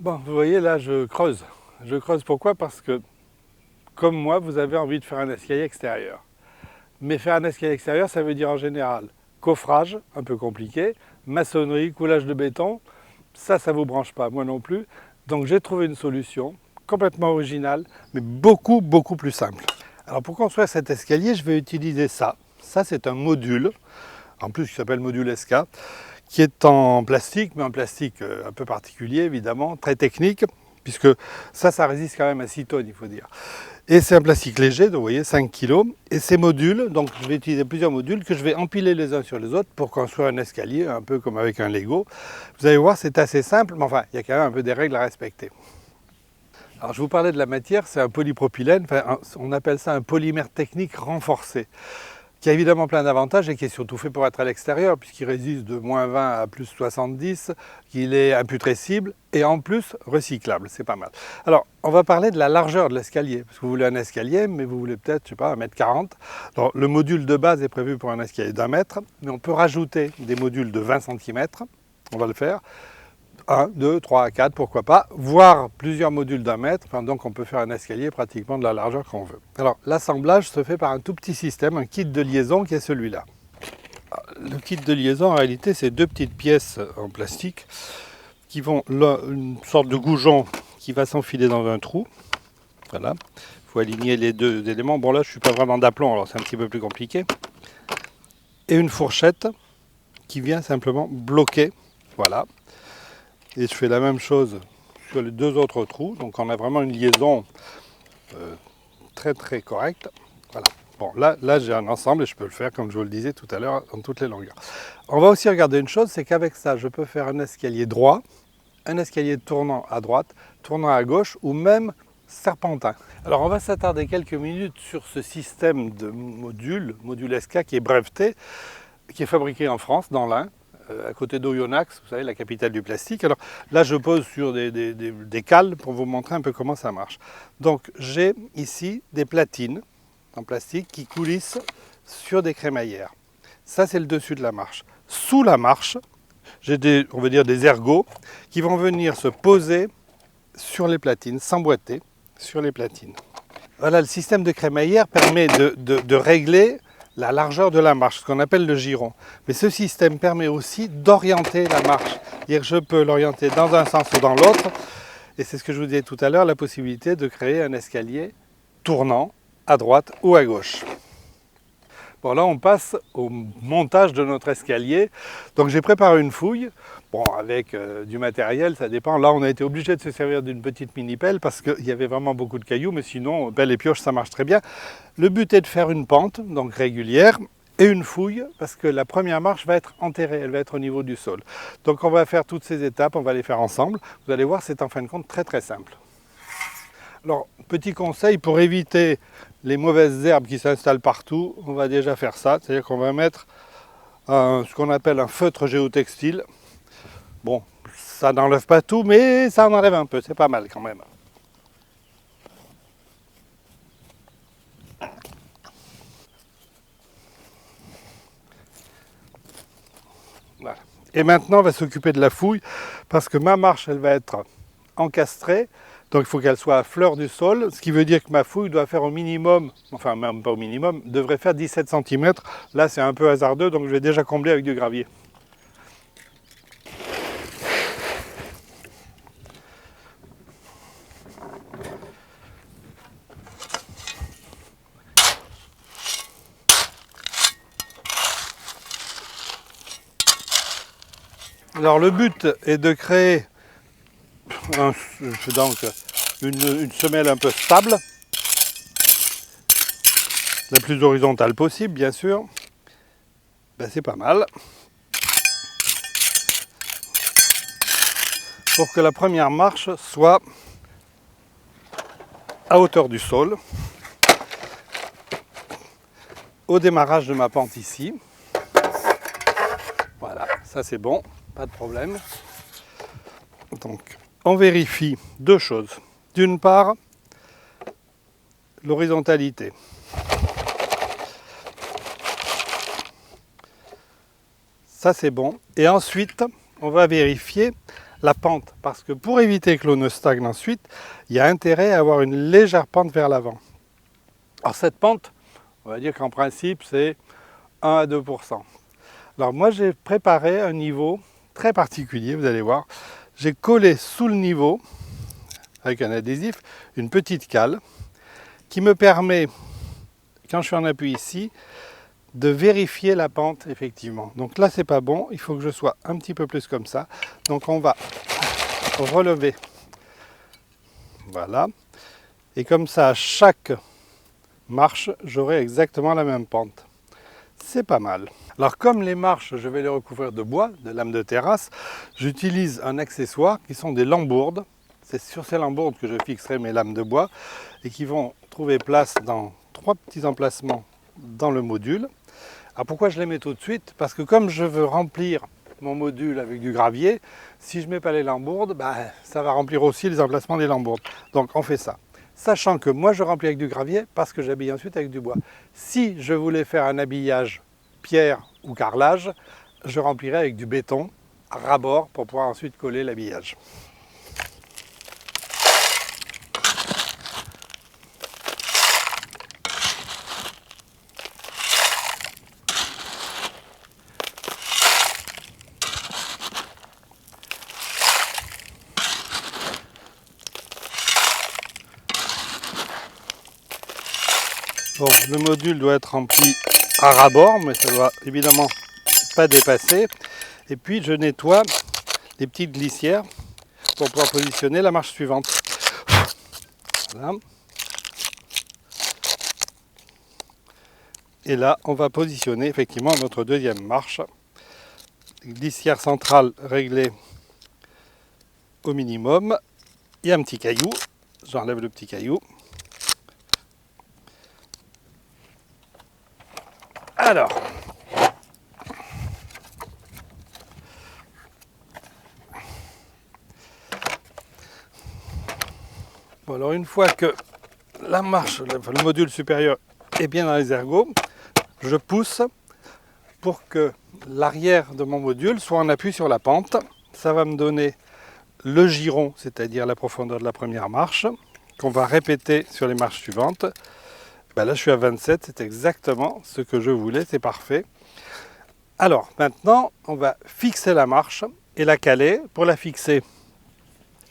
Bon, vous voyez là, je creuse. Je creuse pourquoi? Parce que, comme moi, vous avez envie de faire un escalier extérieur. Mais faire un escalier extérieur, ça veut dire en général coffrage, un peu compliqué, maçonnerie, coulage de béton. Ça vous branche pas, moi non plus. Donc j'ai trouvé une solution complètement originale, mais beaucoup plus simple. Alors pour construire cet escalier, je vais utiliser ça. Ça, c'est un module, en plus qui s'appelle module SK, qui est en plastique, mais en plastique un peu particulier évidemment, très technique, puisque ça résiste quand même à 6 tonnes, il faut dire. Et c'est un plastique léger, donc vous voyez, 5 kg. Et ces modules, donc je vais utiliser plusieurs modules que je vais empiler les uns sur les autres pour construire un escalier, un peu comme avec un Lego. Vous allez voir, c'est assez simple, mais enfin, il y a quand même un peu des règles à respecter. Alors je vous parlais de la matière, c'est un polypropylène, enfin, on appelle ça un polymère technique renforcé, qui a évidemment plein d'avantages et qui est surtout fait pour être à l'extérieur, puisqu'il résiste de moins 20 à plus 70, qu'il est imputrescible et en plus recyclable, c'est pas mal. Alors, on va parler de la largeur de l'escalier, parce que vous voulez un escalier, mais vous voulez peut-être, je sais pas, 1,40 m. Donc, le module de base est prévu pour un escalier d'1 mètre, mais on peut rajouter des modules de 20 cm, on va le faire. 1, 2, 3, 4, pourquoi pas, voire plusieurs modules d'1 mètre, enfin, donc on peut faire un escalier pratiquement de la largeur qu'on veut. Alors l'assemblage se fait par un tout petit système, un kit de liaison qui est celui-là. Le kit de liaison en réalité c'est 2 petites pièces en plastique qui vont, là, une sorte de goujon qui va s'enfiler dans un trou, voilà, il faut aligner les deux éléments, bon là je ne suis pas vraiment d'aplomb alors c'est un petit peu plus compliqué, et une fourchette qui vient simplement bloquer, voilà. Et je fais la même chose sur les deux autres trous. Donc on a vraiment une liaison très correcte. Voilà. Bon, là j'ai un ensemble et je peux le faire comme je vous le disais tout à l'heure en toutes les longueurs. On va aussi regarder une chose, c'est qu'avec ça je peux faire un escalier droit, un escalier tournant à droite, tournant à gauche ou même serpentin. Alors on va s'attarder quelques minutes sur ce système de module SK qui est breveté, qui est fabriqué en France, dans l'Ain, à côté d'Oyonnax, vous savez, la capitale du plastique. Alors là, je pose sur des cales pour vous montrer un peu comment ça marche. Donc j'ai ici des platines en plastique qui coulissent sur des crémaillères. Ça, c'est le dessus de la marche. Sous la marche, j'ai on va dire des ergots qui vont venir se poser sur les platines, s'emboîter sur les platines. Voilà, le système de crémaillère permet de régler la largeur de la marche, ce qu'on appelle le giron. Mais ce système permet aussi d'orienter la marche. C'est-à-dire que je peux l'orienter dans un sens ou dans l'autre. Et c'est ce que je vous disais tout à l'heure, la possibilité de créer un escalier tournant à droite ou à gauche. Bon, là, on passe au montage de notre escalier. Donc, j'ai préparé une fouille. Bon, avec du matériel, ça dépend. Là, on a été obligé de se servir d'une petite mini-pelle parce qu'il y avait vraiment beaucoup de cailloux. Mais sinon, pelle et pioche, ça marche très bien. Le but est de faire une pente, donc régulière, et une fouille, parce que la première marche va être enterrée. Elle va être au niveau du sol. Donc, on va faire toutes ces étapes. On va les faire ensemble. Vous allez voir, c'est en fin de compte très simple. Alors, petit conseil pour éviter les mauvaises herbes qui s'installent partout, on va déjà faire ça, c'est-à-dire qu'on va mettre ce qu'on appelle un feutre géotextile. Bon, ça n'enlève pas tout, mais ça en enlève un peu, c'est pas mal quand même. Voilà. Et maintenant, on va s'occuper de la fouille, parce que ma marche, elle va être encastrée. Donc il faut qu'elle soit à fleur du sol, ce qui veut dire que ma fouille doit faire au minimum, enfin même pas au minimum, devrait faire 17 cm. Là c'est un peu hasardeux, donc je vais déjà combler avec du gravier. Alors le but est de créer donc une semelle un peu stable, la plus horizontale possible bien sûr. Ben, c'est pas mal. Pour que la première marche soit à hauteur du sol, au démarrage de ma pente ici. Voilà, ça c'est bon, pas de problème. Donc on vérifie deux choses. D'une part, l'horizontalité. Ça c'est bon. Et ensuite, on va vérifier la pente, parce que pour éviter que l'eau ne stagne ensuite, il y a intérêt à avoir une légère pente vers l'avant. Alors cette pente, on va dire qu'en principe c'est 1 à 2%. Alors moi j'ai préparé un niveau très particulier, vous allez voir. J'ai collé sous le niveau, avec un adhésif, une petite cale qui me permet, quand je suis en appui ici, de vérifier la pente effectivement. Donc là c'est pas bon, il faut que je sois un petit peu plus comme ça. Donc on va relever, voilà, et comme ça à chaque marche j'aurai exactement la même pente. C'est pas mal. Alors comme les marches je vais les recouvrir de bois, de lames de terrasse, j'utilise un accessoire qui sont des lambourdes. C'est sur ces lambourdes que je fixerai mes lames de bois et qui vont trouver place dans 3 petits emplacements dans le module. Alors pourquoi je les mets tout de suite? Parce que comme je veux remplir mon module avec du gravier, si je ne mets pas les lambourdes, ça va remplir aussi les emplacements des lambourdes. Donc on fait ça. Sachant que moi je remplis avec du gravier parce que j'habille ensuite avec du bois. Si je voulais faire un habillage pierre ou carrelage, je remplirais avec du béton à ras-bord pour pouvoir ensuite coller l'habillage. Bon, le module doit être rempli à ras-bord, mais ça ne doit évidemment pas dépasser. Et puis je nettoie les petites glissières pour pouvoir positionner la marche suivante. Voilà. Et là, on va positionner effectivement notre deuxième marche. Glissière centrale réglée au minimum. Il y a un petit caillou. J'enlève le petit caillou. Alors, bon, alors une fois que la marche, le module supérieur est bien dans les ergots, je pousse pour que l'arrière de mon module soit en appui sur la pente. Ça va me donner le giron, c'est-à-dire la profondeur de la première marche, qu'on va répéter sur les marches suivantes. Là, je suis à 27, c'est exactement ce que je voulais, c'est parfait. Alors, maintenant, on va fixer la marche et la caler. Pour la fixer,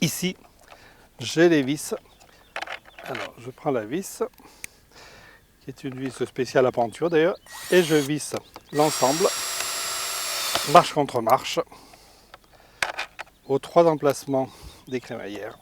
ici, j'ai les vis. Alors, je prends la vis, qui est une vis spéciale à penture d'ailleurs, et je visse l'ensemble, marche contre marche, aux 3 emplacements des crémaillères.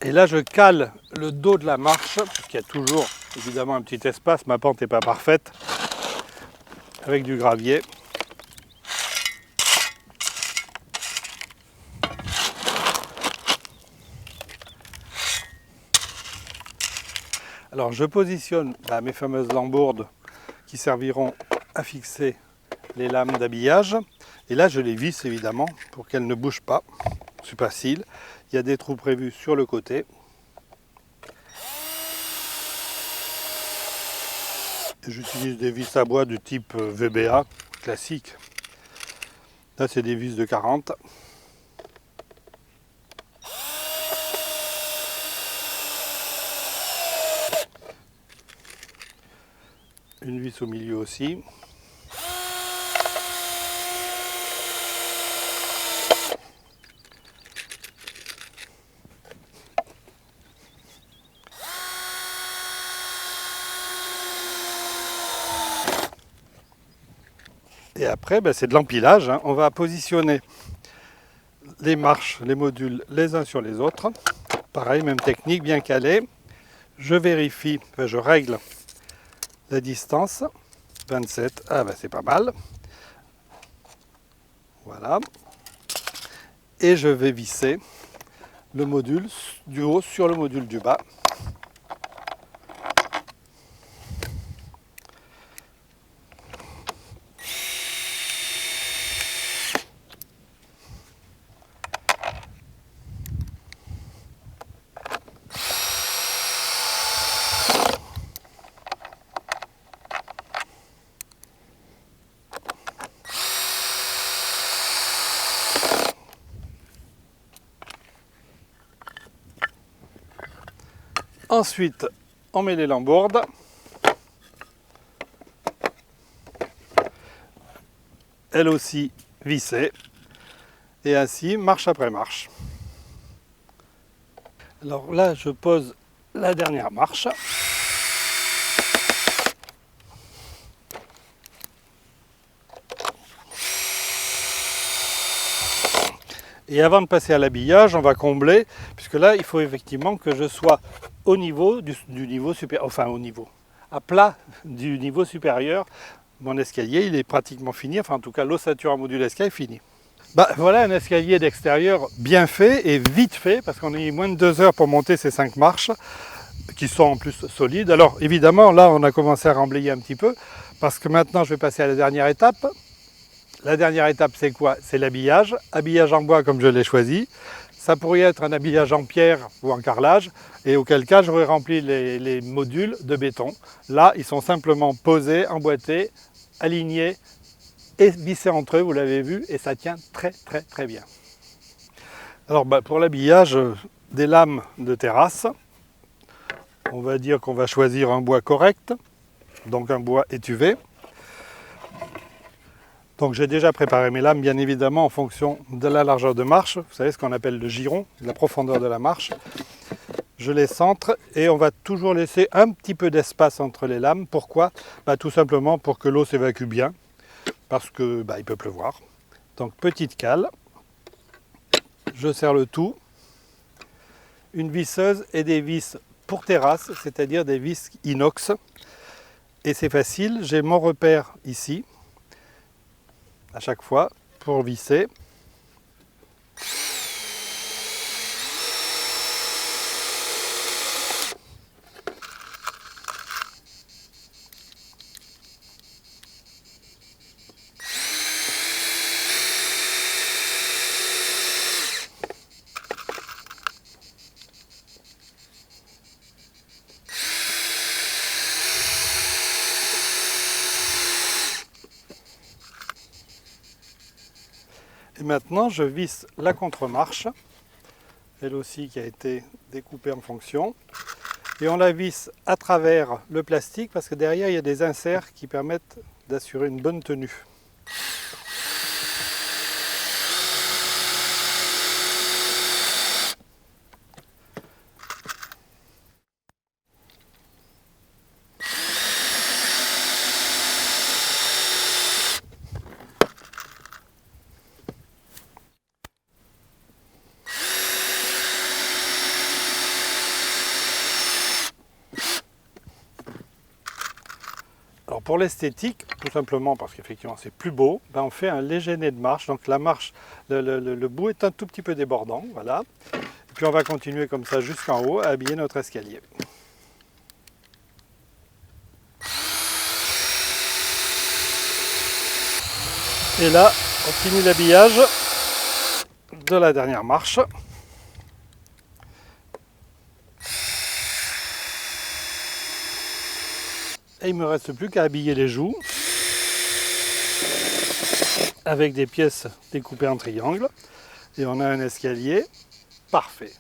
Et là, je cale le dos de la marche, parce qu'il y a toujours évidemment un petit espace, ma pente n'est pas parfaite, avec du gravier. Alors je positionne mes fameuses lambourdes qui serviront à fixer les lames d'habillage. Et là, je les visse évidemment pour qu'elles ne bougent pas. C'est facile. Il y a des trous prévus sur le côté. J'utilise des vis à bois du type VBA classique. Là, c'est des vis de 40. Une vis au milieu aussi. Et après, c'est de l'empilage. On va positionner les marches, les modules les uns sur les autres. Pareil, même technique, bien calé. Je vérifie, je règle la distance. 27, c'est pas mal. Voilà. Et je vais visser le module du haut sur le module du bas. Ensuite, on met les lambourdes. Elles aussi vissées. Et ainsi, marche après marche. Alors là, je pose la dernière marche. Et avant de passer à l'habillage, on va combler, puisque là, il faut effectivement que je sois au niveau du niveau supérieur, enfin au niveau, à plat du niveau supérieur. Mon escalier, il est pratiquement fini, enfin en tout cas l'ossature en module escalier est finie. Voilà un escalier d'extérieur bien fait et vite fait, parce qu'on a eu moins de 2 heures pour monter ces 5 marches, qui sont en plus solides. Alors évidemment, là, on a commencé à remblayer un petit peu, parce que maintenant, je vais passer à la dernière étape. La dernière étape, c'est quoi? C'est l'habillage. Habillage en bois comme je l'ai choisi. Ça pourrait être un habillage en pierre ou en carrelage, et auquel cas, j'aurais rempli les modules de béton. Là, ils sont simplement posés, emboîtés, alignés et vissés entre eux, vous l'avez vu, et ça tient très bien. Alors pour l'habillage des lames de terrasse, on va dire qu'on va choisir un bois correct, donc un bois étuvé. Donc j'ai déjà préparé mes lames, bien évidemment, en fonction de la largeur de marche. Vous savez ce qu'on appelle le giron, la profondeur de la marche. Je les centre et on va toujours laisser un petit peu d'espace entre les lames. Pourquoi? Tout simplement pour que l'eau s'évacue bien, parce que il peut pleuvoir. Donc petite cale, je serre le tout. Une visseuse et des vis pour terrasse, c'est-à-dire des vis inox. Et c'est facile, j'ai mon repère ici, à chaque fois, pour visser. Et maintenant, je visse la contre-marche, elle aussi qui a été découpée en fonction. Et on la visse à travers le plastique parce que derrière, il y a des inserts qui permettent d'assurer une bonne tenue. Alors pour l'esthétique, tout simplement parce qu'effectivement c'est plus beau, on fait un léger nez de marche. Donc la marche, le bout est un tout petit peu débordant, voilà. Et puis on va continuer comme ça jusqu'en haut à habiller notre escalier. Et là, on finit l'habillage de la dernière marche. Et il ne me reste plus qu'à habiller les joues avec des pièces découpées en triangle. Et on a un escalier parfait.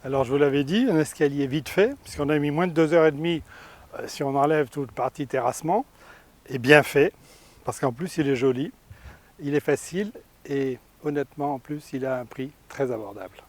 Alors je vous l'avais dit, un escalier vite fait, puisqu'on a mis moins de 2h30 si on enlève toute partie terrassement. Et bien fait, parce qu'en plus il est joli, il est facile et honnêtement en plus il a un prix très abordable.